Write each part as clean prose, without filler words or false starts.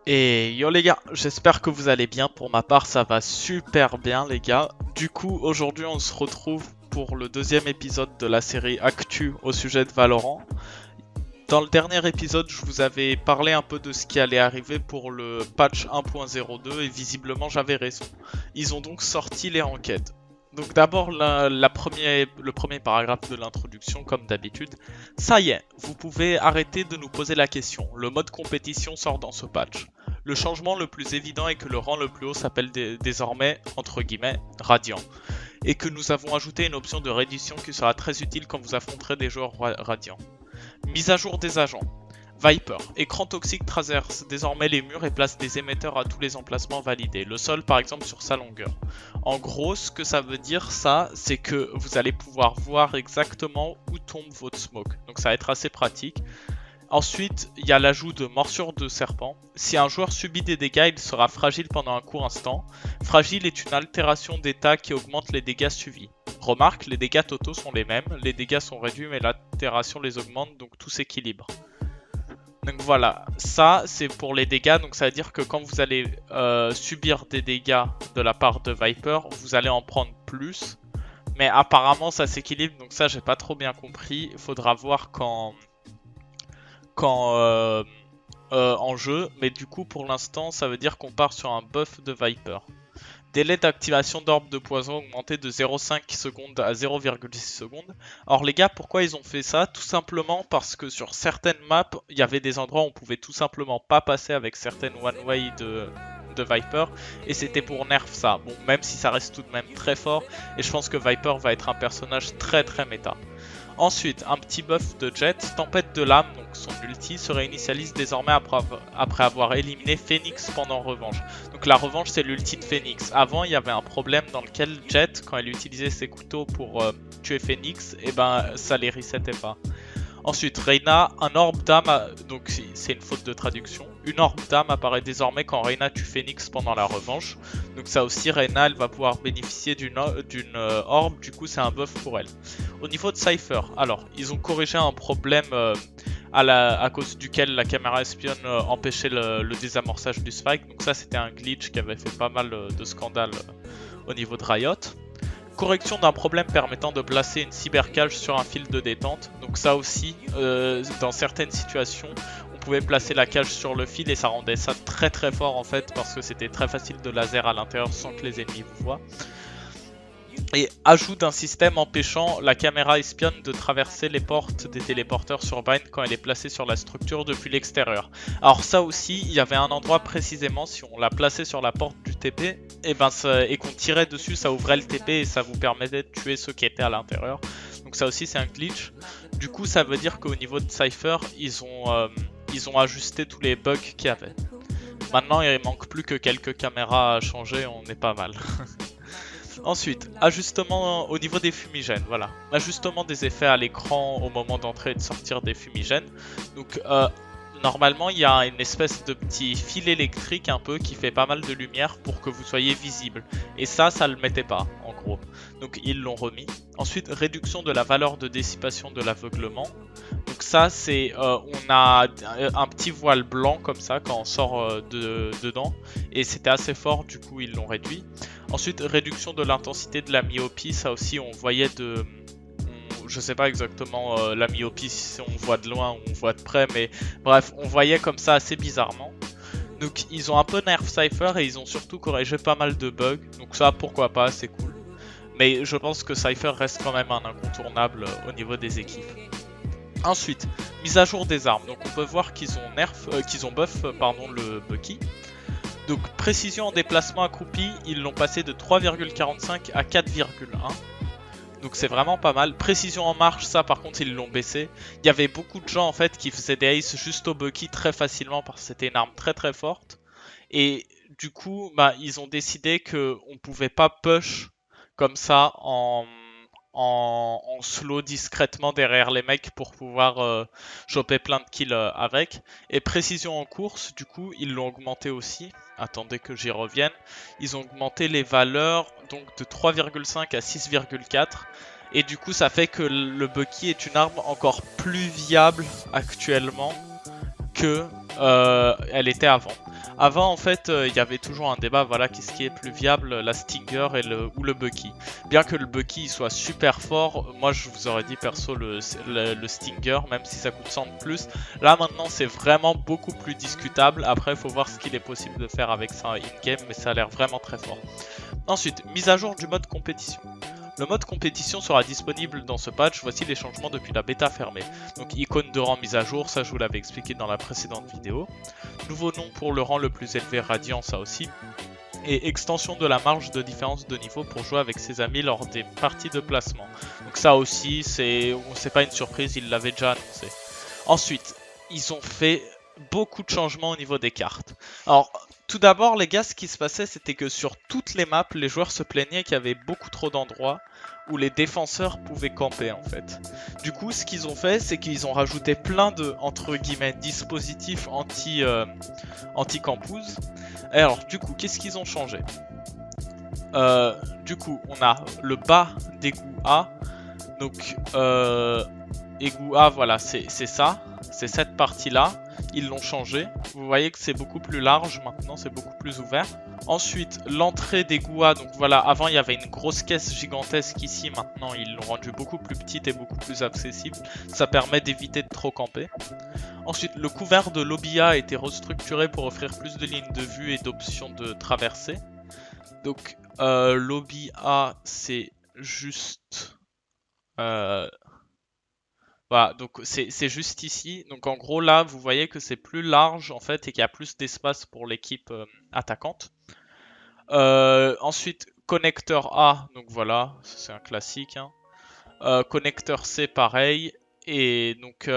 Et yo les gars, j'espère que vous allez bien. Pour ma part, ça va super bien les gars. Du coup, aujourd'hui, on se retrouve pour le deuxième épisode de la série Actu au sujet de Valorant. Dans le dernier épisode, je vous avais parlé un peu de ce qui allait arriver pour le patch 1.02 et visiblement j'avais raison. Ils ont donc sorti les enquêtes. Donc d'abord le premier paragraphe de l'introduction comme d'habitude. Ça y est, vous pouvez arrêter de nous poser la question. Le mode compétition sort dans ce patch. Le changement le plus évident est que le rang le plus haut s'appelle désormais, entre guillemets, Radiant. Et que nous avons ajouté une option de reddition qui sera très utile quand vous affronterez des joueurs radiants. Mise à jour des agents. Viper. Écran toxique traverse désormais les murs et place des émetteurs à tous les emplacements validés. Le sol par exemple sur sa longueur. En gros, ce que ça veut dire ça, c'est que vous allez pouvoir voir exactement où tombe votre smoke. Donc ça va être assez pratique. Ensuite, il y a l'ajout de morsure de serpent. Si un joueur subit des dégâts, il sera fragile pendant un court instant. Fragile est une altération d'état qui augmente les dégâts suivis. Remarque, les dégâts totaux sont les mêmes, les dégâts sont réduits mais l'altération les augmente, donc tout s'équilibre. Donc voilà, ça c'est pour les dégâts, donc ça veut dire que quand vous allez subir des dégâts de la part de Viper, vous allez en prendre plus. Mais apparemment ça s'équilibre, donc ça j'ai pas trop bien compris, il faudra voir quand en jeu, mais du coup pour l'instant ça veut dire qu'on part sur un buff de Viper. Délai d'activation d'orbe de poison augmenté de 0,5 secondes à 0,6 secondes. Alors les gars, pourquoi ils ont fait ça? Tout simplement parce que sur certaines maps, il y avait des endroits où on pouvait tout simplement pas passer avec certaines one-way de Viper, et c'était pour nerf ça. Bon, même si ça reste tout de même très fort, et je pense que Viper va être un personnage très méta. Ensuite, un petit buff de Jet, Tempête de l'âme, donc son ulti, se réinitialise désormais après avoir éliminé Phoenix pendant revanche. Donc la revanche c'est l'ulti de Phoenix. Avant il y avait un problème dans lequel Jet, quand elle utilisait ses couteaux pour tuer Phoenix, et ben ça les resetait pas. Ensuite, Reyna, un orbe d'âme, donc c'est une faute de traduction. Une orbe d'âme apparaît désormais quand Reyna tue Phoenix pendant la revanche. Donc ça aussi, Reyna, elle va pouvoir bénéficier d'une orbe, du coup c'est un buff pour elle. Au niveau de Cypher, alors, ils ont corrigé un problème à cause duquel la caméra espionne empêchait le désamorçage du spike. Donc ça c'était un glitch qui avait fait pas mal de scandales au niveau de Riot. Correction d'un problème permettant de placer une cybercage sur un fil de détente. Donc ça aussi, dans certaines situations, on pouvait placer la cage sur le fil et ça rendait ça très fort en fait parce que c'était très facile de laser à l'intérieur sans que les ennemis vous voient. Et ajout d'un système empêchant la caméra espionne de traverser les portes des téléporteurs sur Bind quand elle est placée sur la structure depuis l'extérieur. Alors ça aussi, il y avait un endroit précisément, si on la plaçait sur la porte du TP, et qu'on tirait dessus, ça ouvrait le TP et ça vous permettait de tuer ceux qui étaient à l'intérieur. Donc ça aussi c'est un glitch. Du coup ça veut dire qu'au niveau de Cypher, ils ont ajusté tous les bugs qu'il y avait. Maintenant il manque plus que quelques caméras à changer, on est pas mal. Ensuite, ajustement au niveau des fumigènes, voilà. Ajustement des effets à l'écran au moment d'entrer et de sortir des fumigènes. Donc normalement il y a une espèce de petit fil électrique un peu qui fait pas mal de lumière pour que vous soyez visible. Et ça le mettait pas en gros. Donc ils l'ont remis. Ensuite, réduction de la valeur de dissipation de l'aveuglement. Donc ça c'est, on a un petit voile blanc comme ça quand on sort dedans. Et c'était assez fort, du coup ils l'ont réduit. Ensuite, réduction de l'intensité de la myopie, ça aussi on voyait je sais pas exactement la myopie si on voit de loin ou on voit de près, mais bref, on voyait comme ça assez bizarrement. Donc ils ont un peu nerf Cypher et ils ont surtout corrigé pas mal de bugs, donc ça pourquoi pas, c'est cool. Mais je pense que Cypher reste quand même un incontournable au niveau des équipes. Ensuite, mise à jour des armes, donc on peut voir qu'ils ont buff le Bucky. Donc précision en déplacement accroupi, ils l'ont passé de 3,45 à 4,1. Donc c'est vraiment pas mal. Précision en marche, ça par contre ils l'ont baissé. Il y avait beaucoup de gens en fait qui faisaient des aces juste au Bucky très facilement parce que c'était une arme très forte. Et du coup, ils ont décidé qu'on pouvait pas push comme ça en slow discrètement derrière les mecs pour pouvoir choper plein de kills avec. Et précision en course, du coup, ils l'ont augmenté aussi. Attendez que j'y revienne. Ils ont augmenté les valeurs donc de 3,5 à 6,4. Et du coup, ça fait que le Bucky est une arme encore plus viable actuellement que elle était avant. Avant, en fait, il y avait toujours un débat, voilà, qu'est-ce qui est plus viable, la Stinger ou le Bucky. Bien que le Bucky soit super fort, moi je vous aurais dit perso le Stinger, même si ça coûte 100 de plus. Là maintenant c'est vraiment beaucoup plus discutable. Après il faut voir ce qu'il est possible de faire avec ça in-game, mais ça a l'air vraiment très fort. Ensuite, mise à jour du mode compétition. Le mode compétition sera disponible dans ce patch, voici les changements depuis la bêta fermée. Donc icône de rang mise à jour, ça je vous l'avais expliqué dans la précédente vidéo. Nouveau nom pour le rang le plus élevé, Radiant, ça aussi. Et extension de la marge de différence de niveau pour jouer avec ses amis lors des parties de placement. Donc ça aussi, c'est pas une surprise, ils l'avaient déjà annoncé. Ensuite, ils ont fait beaucoup de changements au niveau des cartes. Alors, tout d'abord, les gars, ce qui se passait, c'était que sur toutes les maps, les joueurs se plaignaient qu'il y avait beaucoup trop d'endroits où les défenseurs pouvaient camper, en fait. Du coup, ce qu'ils ont fait, c'est qu'ils ont rajouté plein de, entre guillemets, dispositifs anti-campouses. Et alors, du coup, qu'est-ce qu'ils ont changé? Du coup, on a le bas d'égout A. Donc, égout A, voilà, c'est ça. C'est cette partie-là. Ils l'ont changé. Vous voyez que c'est beaucoup plus large maintenant, c'est beaucoup plus ouvert. Ensuite, l'entrée d'égout A. Donc voilà, avant il y avait une grosse caisse gigantesque ici. Maintenant, ils l'ont rendue beaucoup plus petite et beaucoup plus accessible. Ça permet d'éviter de trop camper. Ensuite, le couvert de lobby A a été restructuré pour offrir plus de lignes de vue et d'options de traversée. Donc, lobby A, c'est juste... Voilà, donc c'est juste ici. Donc en gros là, vous voyez que c'est plus large en fait et qu'il y a plus d'espace pour l'équipe attaquante. Ensuite, connecteur A, donc voilà, c'est un classique. Hein. Connecteur C, pareil. Et donc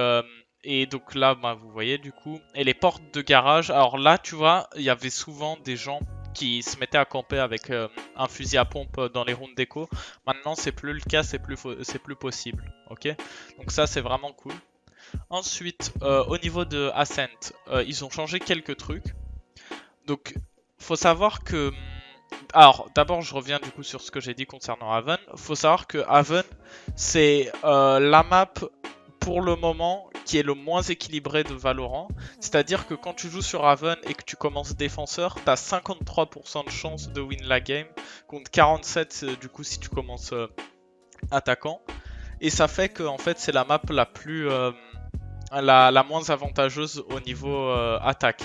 là, bah, vous voyez du coup. Et les portes de garage. Alors là, tu vois, il y avait souvent des gens qui se mettaient à camper avec un fusil à pompe dans les rounds d'écho. Maintenant, c'est plus le cas, c'est plus possible. Ok, donc ça, c'est vraiment cool. Ensuite, au niveau de Ascent, ils ont changé quelques trucs. Donc, faut savoir que... Alors, d'abord, je reviens du coup sur ce que j'ai dit concernant Haven. Faut savoir que Haven, c'est la map pour le moment qui est le moins équilibré de Valorant. C'est-à-dire que quand tu joues sur Haven et que tu commences défenseur, t'as 53% de chance de win la game, contre 47 du coup si tu commences attaquant. Et ça fait que en fait c'est la map la plus la moins avantageuse au niveau attaque.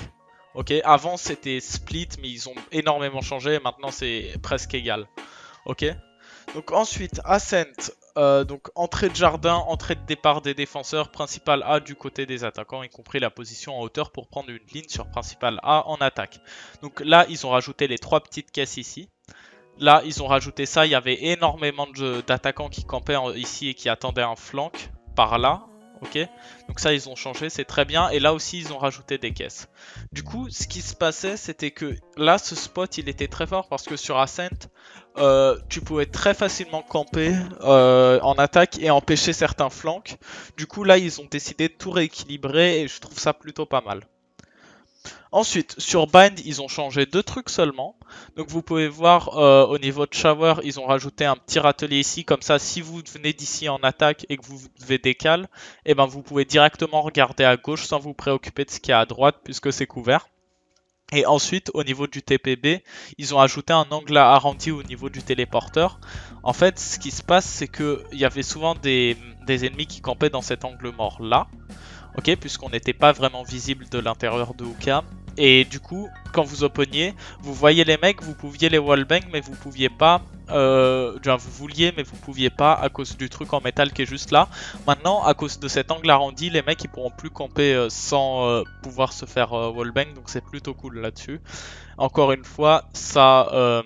Ok, avant c'était split, mais ils ont énormément changé et maintenant c'est presque égal. Ok, donc ensuite Ascent, donc entrée de jardin, entrée de départ des défenseurs, principal A du côté des attaquants, y compris la position en hauteur pour prendre une ligne sur principal A en attaque. Donc là ils ont rajouté les 3 petites caisses ici. Là ils ont rajouté ça, il y avait énormément d'attaquants qui campaient ici et qui attendaient un flank par là. Ok, donc ça ils ont changé, c'est très bien. Et là aussi ils ont rajouté des caisses. Du coup, ce qui se passait, c'était que là, ce spot, il était très fort parce que sur Ascent, tu pouvais très facilement camper en attaque et empêcher certains flanks. Du coup, là, ils ont décidé de tout rééquilibrer et je trouve ça plutôt pas mal. Ensuite, sur Bind, ils ont changé 2 trucs seulement. Donc vous pouvez voir au niveau de Shower, ils ont rajouté un petit râtelier ici. Comme ça, si vous venez d'ici en attaque et que vous devez décaler, eh ben, vous pouvez directement regarder à gauche sans vous préoccuper de ce qu'il y a à droite puisque c'est couvert. Et ensuite, au niveau du TPB, ils ont ajouté un angle arrondi au niveau du téléporteur. En fait, ce qui se passe, c'est qu'il y avait souvent des ennemis qui campaient dans cet angle mort là. Ok, puisqu'on n'était pas vraiment visible de l'intérieur de Hookah. Et du coup, quand vous opponiez, vous voyez les mecs, vous pouviez les wallbang, mais vous pouviez pas... vous vouliez, mais vous pouviez pas à cause du truc en métal qui est juste là. Maintenant, à cause de cet angle arrondi, les mecs ils pourront plus camper sans pouvoir se faire wallbang, donc c'est plutôt cool là-dessus. Encore une fois, ça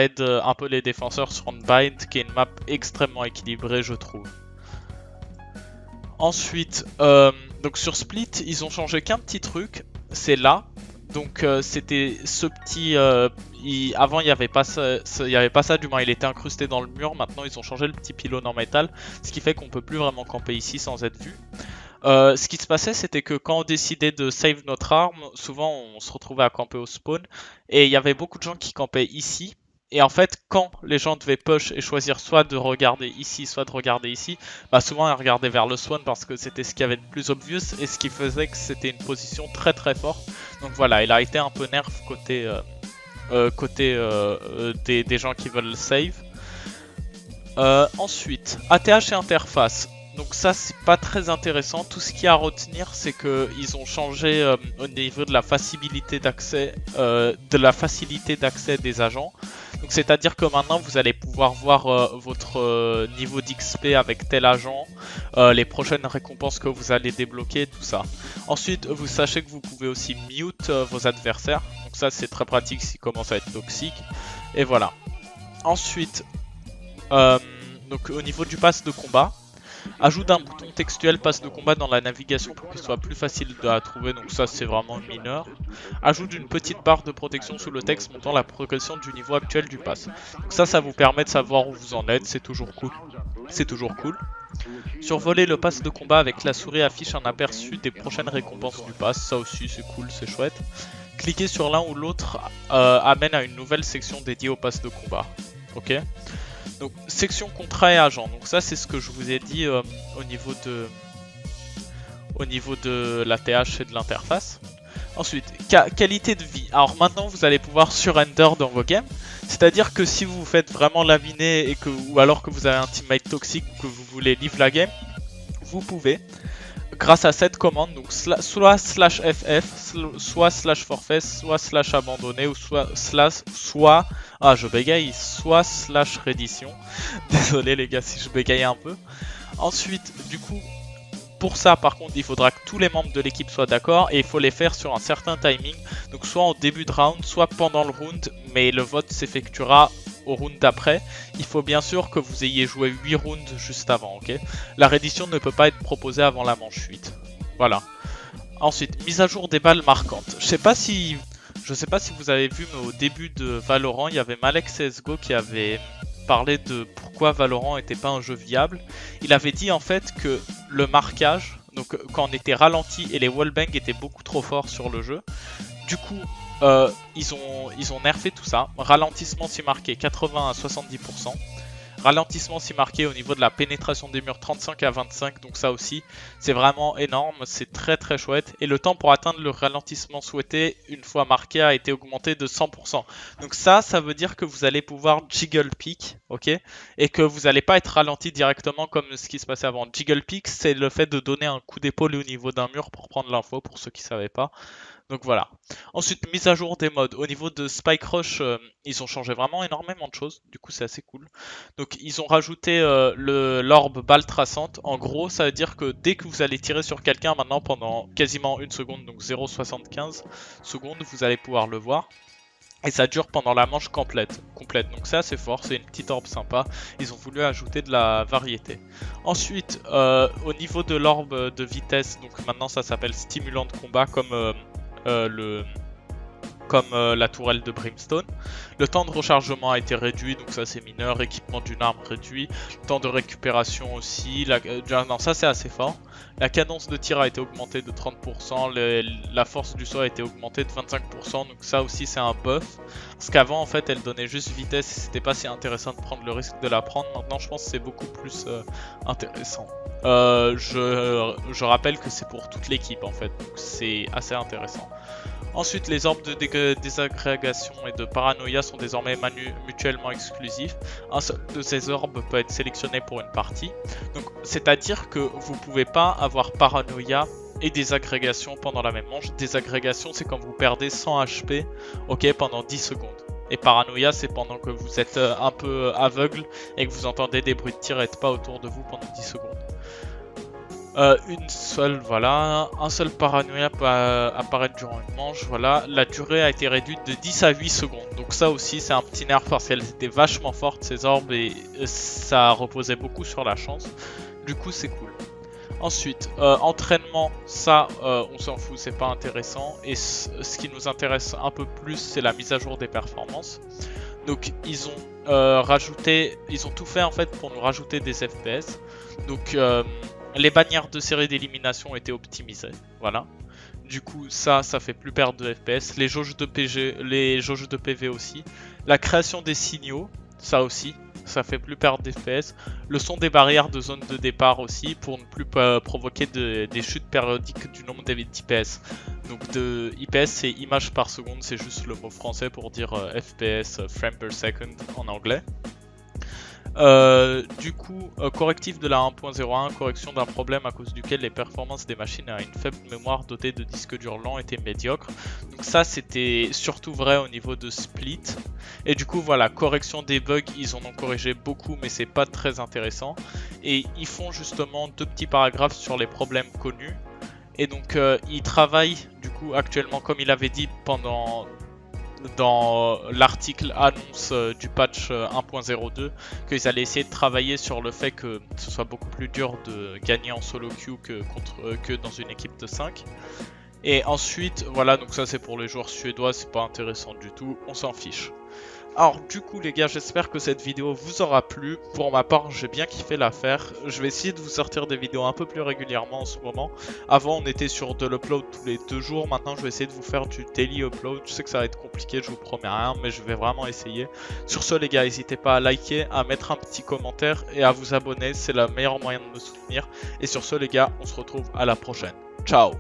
aide un peu les défenseurs sur Unbind, qui est une map extrêmement équilibrée, je trouve. Ensuite, donc sur Split, ils ont changé qu'un petit truc, c'est là. Donc c'était ce petit... avant il n'y avait pas ça, du moins il était incrusté dans le mur. Maintenant ils ont changé le petit pylône en métal, ce qui fait qu'on peut plus vraiment camper ici sans être vu. Ce qui se passait, c'était que quand on décidait de save notre arme, souvent on se retrouvait à camper au spawn. Et il y avait beaucoup de gens qui campaient ici. Et en fait, quand les gens devaient push et choisir soit de regarder ici, soit de regarder ici, bah souvent ils regardaient vers le spawn parce que c'était ce qui avait de plus obvious et ce qui faisait que c'était une position très très forte. Donc voilà, il a été un peu nerf côté, des gens qui veulent save. Ensuite, ATH et interface. Donc ça c'est pas très intéressant. Tout ce qu'il y a à retenir c'est que ils ont changé au niveau de la facilité d'accès des agents. Donc c'est-à-dire que maintenant vous allez pouvoir voir votre niveau d'XP avec tel agent, les prochaines récompenses que vous allez débloquer, tout ça. Ensuite vous sachez que vous pouvez aussi mute vos adversaires. Donc ça c'est très pratique s'ils commencent à être toxiques. Et voilà. Ensuite, donc au niveau du pass de combat, ajout d'un bouton textuel passe de combat dans la navigation pour qu'il soit plus facile à trouver, donc ça c'est vraiment mineur. Ajout d'une petite barre de protection sous le texte montrant la progression du niveau actuel du pass. Donc ça vous permet de savoir où vous en êtes, c'est toujours cool. C'est toujours cool. Survoler le pass de combat avec la souris affiche un aperçu des prochaines récompenses du pass, ça aussi c'est cool, c'est chouette. Cliquer sur l'un ou l'autre amène à une nouvelle section dédiée au pass de combat. Ok. Donc section contrat et agent, donc ça c'est ce que je vous ai dit au niveau de la TH et de l'interface. Ensuite, qualité de vie. Alors maintenant vous allez pouvoir surrender dans vos games, c'est-à-dire que si vous vous faites vraiment laminer et que, ou alors que vous avez un teammate toxique ou que vous voulez leave la game, vous pouvez, grâce à cette commande, donc soit /ff, soit /forfait, soit /abandonné, ou soit ah je bégaye, soit /reddition. Désolé les gars si je bégaye un peu. Ensuite, du coup, pour ça par contre il faudra que tous les membres de l'équipe soient d'accord et il faut les faire sur un certain timing, donc soit en début de round, soit pendant le round, mais le vote s'effectuera au round d'après. Il faut bien sûr que vous ayez joué 8 rounds juste avant, ok. La reddition ne peut pas être proposée avant la manche 8. Voilà. Ensuite, mise à jour des balles marquantes. Je sais pas si vous avez vu, mais au début de Valorant, il y avait Malek CSGO qui avait parlé de pourquoi Valorant n'était pas un jeu viable. Il avait dit en fait que le marquage, donc quand on était ralenti et les wallbangs étaient beaucoup trop forts sur le jeu, du coup ils ont nerfé tout ça. Ralentissement si marqué 80 à 70%. Ralentissement si marqué au niveau de la pénétration des murs 35 à 25, donc ça aussi c'est vraiment énorme, c'est très très chouette. Et le temps pour atteindre le ralentissement souhaité une fois marqué a été augmenté de 100%. Donc ça veut dire que vous allez pouvoir jiggle peak, ok, et que vous n'allez pas être ralenti directement comme ce qui se passait avant. Jiggle peak c'est le fait de donner un coup d'épaule au niveau d'un mur pour prendre l'info, pour ceux qui ne savaient pas. Donc voilà. Ensuite, mise à jour des modes. Au niveau de Spike Rush, ils ont changé vraiment énormément de choses. Du coup, c'est assez cool. Donc, ils ont rajouté l'orbe balle traçante. En gros, ça veut dire que dès que vous allez tirer sur quelqu'un maintenant pendant quasiment une seconde, donc 0,75 secondes, vous allez pouvoir le voir. Et ça dure pendant la manche complète. Donc c'est assez fort, c'est une petite orbe sympa. Ils ont voulu ajouter de la variété. Ensuite, au niveau de l'orbe de vitesse, donc maintenant ça s'appelle stimulant de combat comme la tourelle de Brimstone. Le temps de rechargement a été réduit, donc ça c'est mineur. Équipement d'une arme réduit. Le temps de récupération aussi. Non, ça c'est assez fort. La cadence de tir a été augmentée de 30%. La force du saut a été augmentée de 25%. Donc ça aussi c'est un buff. Parce qu'avant en fait elle donnait juste vitesse et c'était pas si intéressant de prendre le risque de la prendre. Maintenant je pense que c'est beaucoup plus intéressant. Je rappelle que c'est pour toute l'équipe en fait. Donc c'est assez intéressant. Ensuite, les orbes de désagrégation et de paranoïa sont désormais mutuellement exclusifs. Un seul de ces orbes peut être sélectionné pour une partie. Donc, c'est-à-dire que vous pouvez pas avoir paranoïa et désagrégation pendant la même manche. Désagrégation, c'est quand vous perdez 100 HP, ok, pendant 10 secondes. Et paranoïa, c'est pendant que vous êtes un peu aveugle et que vous entendez des bruits de tir et n'êtes pas autour de vous pendant 10 secondes. Un seul paranoïa peut apparaître durant une manche, voilà. La durée a été réduite de 10 à 8 secondes, donc ça aussi c'est un petit nerf parce qu'elles étaient vachement fortes ces orbes et ça reposait beaucoup sur la chance, du coup c'est cool. Ensuite, entraînement, ça on s'en fout, c'est pas intéressant, et ce qui nous intéresse un peu plus c'est la mise à jour des performances. Donc ils ont tout fait en fait pour nous rajouter des FPS, donc les bannières de série d'élimination ont été optimisées, voilà. Du coup, ça fait plus perdre de FPS. Les jauges de PV aussi. La création des signaux, ça aussi, ça fait plus perdre d'FPS. Le son des barrières de zone de départ aussi, pour ne plus provoquer des chutes périodiques du nombre d'IPS. Donc de IPS c'est images par seconde, c'est juste le mot français pour dire FPS, frame per second en anglais. Du coup, correctif de la 1.01, correction d'un problème à cause duquel les performances des machines à une faible mémoire dotée de disques durs lents étaient médiocres. Donc ça c'était surtout vrai au niveau de Split. Et du coup voilà, correction des bugs, ils en ont corrigé beaucoup mais c'est pas très intéressant. Et ils font justement 2 petits paragraphes sur les problèmes connus. Et donc ils travaillent du coup actuellement comme il avait dit dans l'article annonce du patch 1.02 qu'ils allaient essayer de travailler sur le fait que ce soit beaucoup plus dur de gagner en solo queue que dans une équipe de 5. Et ensuite, voilà, donc ça c'est pour les joueurs suédois, c'est pas intéressant du tout, on s'en fiche. Alors du coup les gars, j'espère que cette vidéo vous aura plu. Pour ma part, j'ai bien kiffé la faire. Je vais essayer de vous sortir des vidéos un peu plus régulièrement en ce moment. Avant on était sur de l'upload tous les 2 jours, maintenant je vais essayer de vous faire du daily upload. Je sais que ça va être compliqué, je vous promets rien, mais je vais vraiment essayer. Sur ce les gars, n'hésitez pas à liker, à mettre un petit commentaire et à vous abonner, c'est le meilleur moyen de me soutenir. Et sur ce les gars, on se retrouve à la prochaine. Ciao.